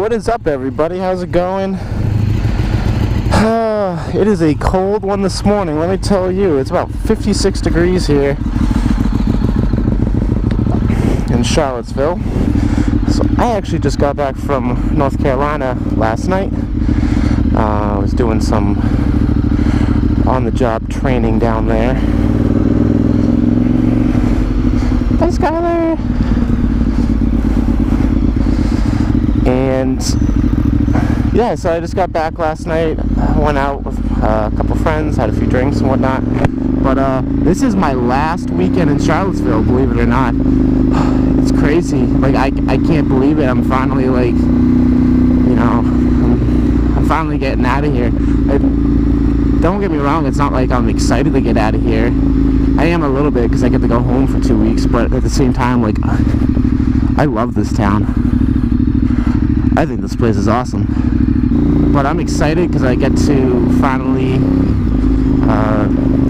What is up, everybody? How's it going? It is a cold one this morning, let me tell you. It's about 56 degrees here in Charlottesville. So I actually just got back from North Carolina last night. I was doing some on-the-job training down there. Hi, Skylar! And yeah, so I just got back last night. I went out with a couple friends, had a few drinks and whatnot. But this is my last weekend in Charlottesville, believe it or not. It's crazy. Like, I can't believe it. I'm finally, like, you know, I'm finally getting out of here. Don't get me wrong, it's not like I'm excited to get out of here. I am a little bit because I get to go home for 2 weeks, but at the same time, like, I love this town. I think this place is awesome. But I'm excited because I get to finally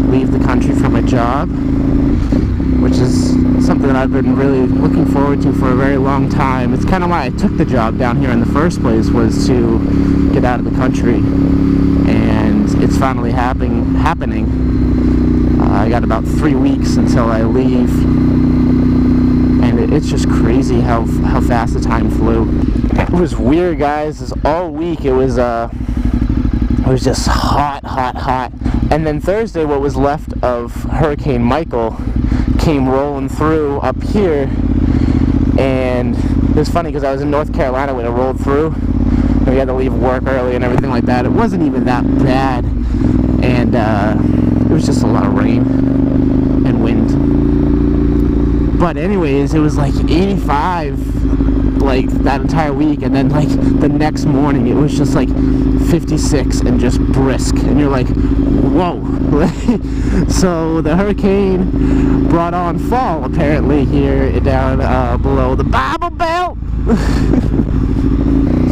leave the country for my job, which is something that I've been really looking forward to for a very long time. It's kind of why I took the job down here in the first place, was to get out of the country. And it's finally happening. I got about 3 weeks until I leave. And it's just crazy how fast the time flew. It was weird, guys. This all week it was just hot. And then Thursday, what was left of Hurricane Michael came rolling through up here, and it was funny because I was in North Carolina when it rolled through, and we had to leave work early and everything like that. It wasn't even that bad, and it was just a lot of rain and wind. But anyways, it was like 85 like that entire week, and then like the next morning it was just like 56 and just brisk, and you're like, whoa. So the hurricane brought on fall apparently here down below the Bible Belt.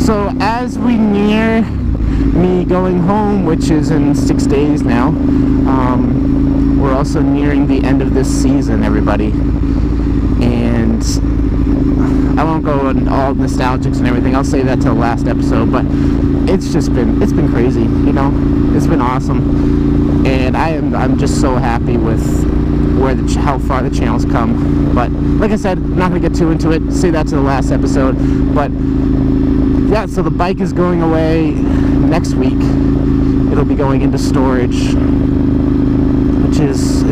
So as we near me going home, which is in 6 days now, we're also nearing the end of this season, everybody. And I won't go on all nostalgics and everything. I'll say that to the last episode, but it's been crazy, you know. It's been awesome, and I'm just so happy with how far the channel's come. But like I said, I'm not gonna get too into it. Say that to the last episode. But yeah, so the bike is going away next week. It'll be going into storage, which is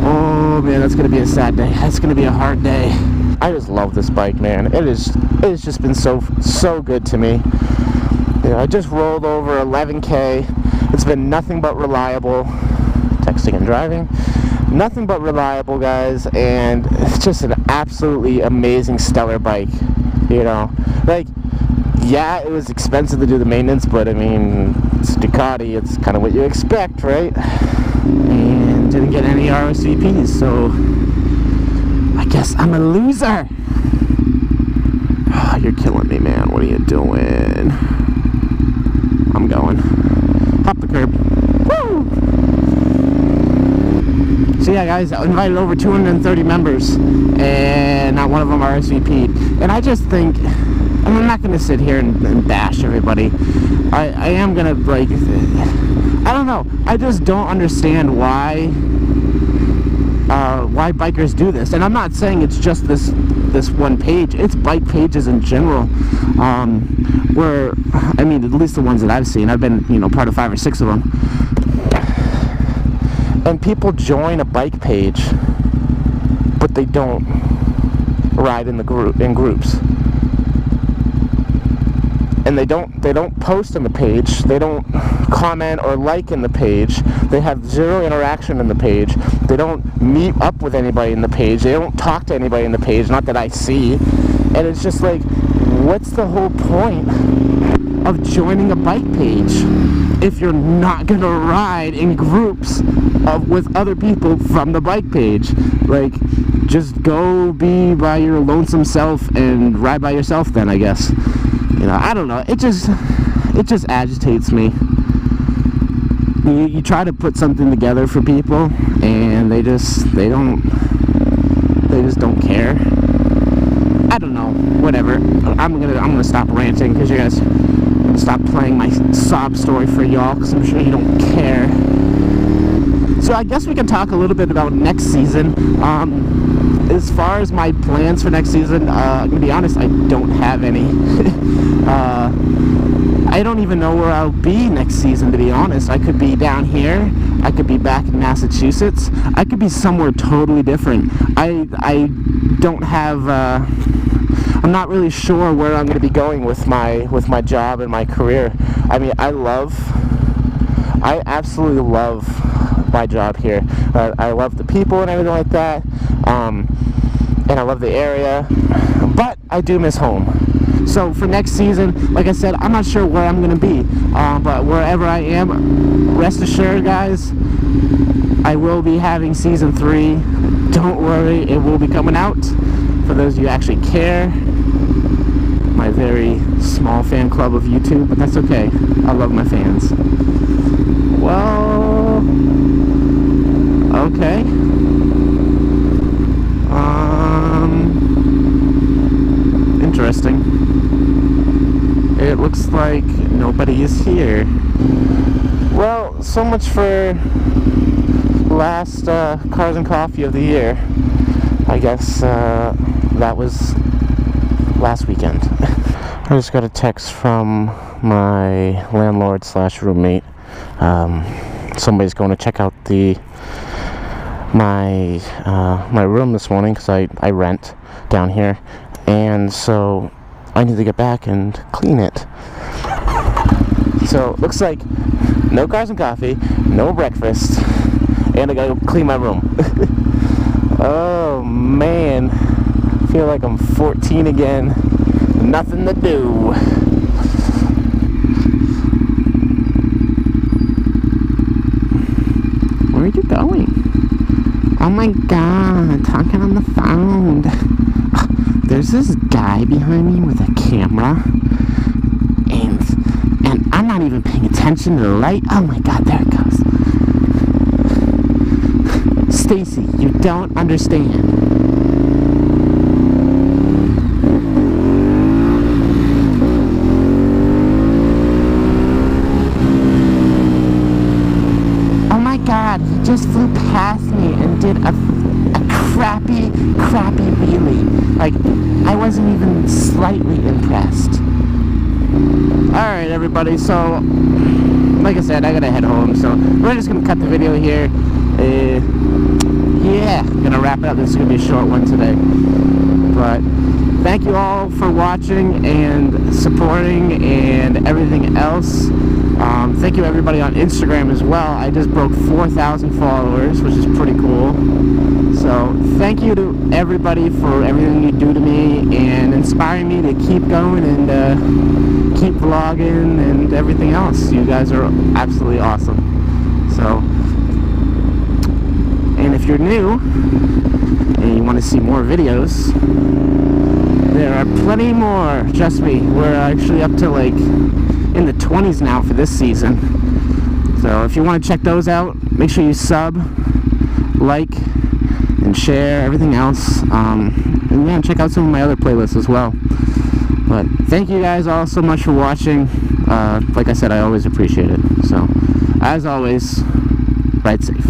oh man, that's gonna be a sad day. That's gonna be a hard day. I just love this bike, man. It has just been so good to me. You know, I just rolled over 11K. It's been nothing but reliable. Texting and driving. Nothing but reliable, guys, and it's just an absolutely amazing, stellar bike. You know, like, yeah, it was expensive to do the maintenance, but I mean, it's Ducati. It's kind of what you expect, right? And didn't get any RSVPs, so I guess I'm a loser. Oh, you're killing me, man. What are you doing? I'm going. Hop the curb. Woo! So yeah, guys, I invited over 230 members, and not one of them RSVP'd. And I just think, I'm not going to sit here and bash everybody. I am going to, like, I don't know. I just don't understand why bikers do this. And I'm not saying it's just this one page. It's bike pages in general, where, I mean, at least the ones that I've seen. I've been, you know, part of 5 or 6 of them. And people join a bike page, but they don't ride in groups. And they don't post on the page. They don't comment or like in the page. They have zero interaction in the page. They don't meet up with anybody in the page. They don't talk to anybody in the page, not that I see. And it's just like, what's the whole point of joining a bike page if you're not gonna ride in groups with other people from the bike page? Like, just go be by your lonesome self and ride by yourself then, I guess. You know, I don't know. It just agitates me. You try to put something together for people, and they just don't care. I don't know, whatever. I'm gonna stop ranting because you guys stop playing my sob story for y'all, because I'm sure you don't care. So I guess we can talk a little bit about next season. As far as my plans for next season, I'm gonna be honest, I don't have any. I don't even know where I'll be next season, to be honest. I could be down here, I could be back in Massachusetts, I could be somewhere totally different. I don't have, I'm not really sure where I'm going to be going with my job and my career. I mean, I absolutely love my job here. I love the people and everything like that, and I love the area, but I do miss home. So for next season, like I said, I'm not sure where I'm going to be, but wherever I am, rest assured, guys, I will be having season 3. Don't worry, it will be coming out. For those of you who actually care, my very small fan club of YouTube, but that's okay. I love my fans. Well, okay. Interesting. It looks like nobody is here. Well, so much for last Cars and Coffee of the year. I guess that was last weekend. I just got a text from my landlord / roommate. Somebody's going to check out my room this morning, because I rent down here, and so I need to get back and clean it. So looks like no Cars and Coffee, no breakfast, and I gotta go clean my room. Oh man, I feel like I'm 14 again. Nothing to do. Where are you going? Oh my god, talking on the phone. There's this guy behind me with a camera, and I'm not even paying attention to the light. Oh my god, there it goes. Stacy, you don't understand. Oh my god, he just flew past me and did a crappy wheelie. Like, I wasn't even slightly impressed. Alright, everybody, so like I said, I gotta head home, so we're just gonna cut the video here. Yeah, gonna wrap it up. This is gonna be a short one today, but thank you all for watching and supporting and everything else. Thank you everybody on Instagram as well. I just broke 4,000 followers, which is pretty cool. So thank you to everybody for everything you do to me and inspiring me to keep going and keep vlogging and everything else. You guys are absolutely awesome. So, and if you're new and you want to see more videos, there are plenty more. Trust me, we're actually up to like in the 20s now for this season. So if you want to check those out, make sure you sub, like, and share everything else. And yeah, check out some of my other playlists as well. But thank you guys all so much for watching. Like I said, I always appreciate it. So as always, ride safe.